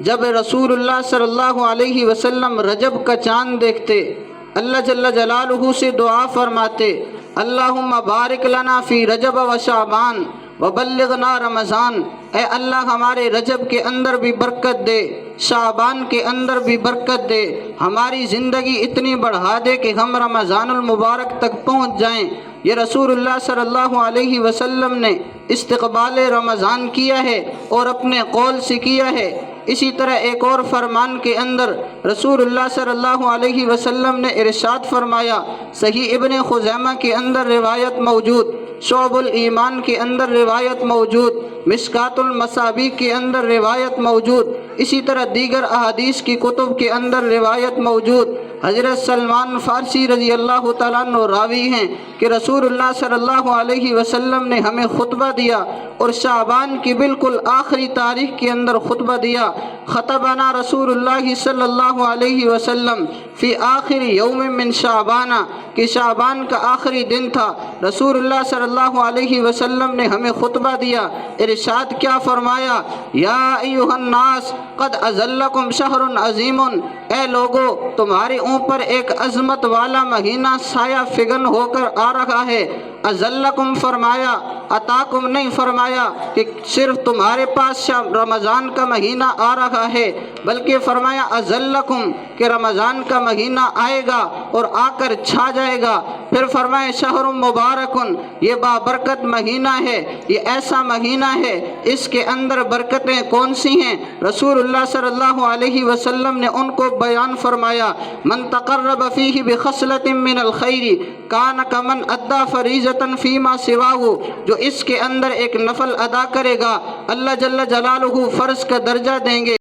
جب رسول اللہ صلی اللہ علیہ وسلم رجب کا چاند دیکھتے، اللہ جل جلالہ سے دعا فرماتے، اللہم بارک لنا فی رجب و شعبان وبلغنا رمضان، اے اللہ ہمارے رجب کے اندر بھی برکت دے، شعبان کے اندر بھی برکت دے، ہماری زندگی اتنی بڑھا دے کہ ہم رمضان المبارک تک پہنچ جائیں۔ یہ رسول اللہ صلی اللہ علیہ وسلم نے استقبال رمضان کیا ہے اور اپنے قول سے کیا ہے۔ اسی طرح ایک اور فرمان کے اندر رسول اللہ صلی اللہ علیہ وسلم نے ارشاد فرمایا، صحیح ابن خزیمہ کے اندر روایت موجود، شعب الایمان کے اندر روایت موجود، مشکات المصابیح کے اندر روایت موجود، اسی طرح دیگر احادیث کی کتب کے اندر روایت موجود۔ حضرت سلمان فارسی رضی اللہ تعالیٰ عنہ راوی ہیں کہ رسول اللہ صلی اللہ علیہ وسلم نے ہمیں خطبہ دیا اور شعبان کی بالکل آخری تاریخ کے اندر خطبہ دیا۔ خطبنا رسول اللہ صلی اللہ علیہ وسلم فی آخر یوم من شعبان، کہ شعبان کا آخری دن تھا، رسول اللہ صلی اللہ علیہ وسلم نے ہمیں خطبہ دیا۔ ارشاد کیا فرمایا، یا ایھا الناس قد اظلکم شہر عظیم، اے لوگو تمہارے اوپر ایک عظمت والا مہینہ سایہ فگن ہو کر آ رہا ہے۔ اظلکم فرمایا، اتاکم نہیں فرمایا کہ صرف تمہارے پاس رمضان کا مہینہ آ رہا ہے، بلکہ فرمایا اظلکم کہ رمضان کا مہینہ آئے گا اور آ کر چھا جائے گا۔ پھر فرمایا شہر مبارکن، یہ بابرکت مہینہ ہے، یہ ایسا مہینہ ہے، اس کے اندر برکتیں کون سی ہیں؟ رسول اللہ صلی اللہ علیہ وسلم نے ان کو بیان فرمایا، من تقرب فیہ بخصلۃ من الخیر کان کمن ادی فریضۃ فیما سواہ، جو اس کے اندر ایک نفل ادا کرے گا اللہ جل جلالہ فرض کا درجہ دیں گے۔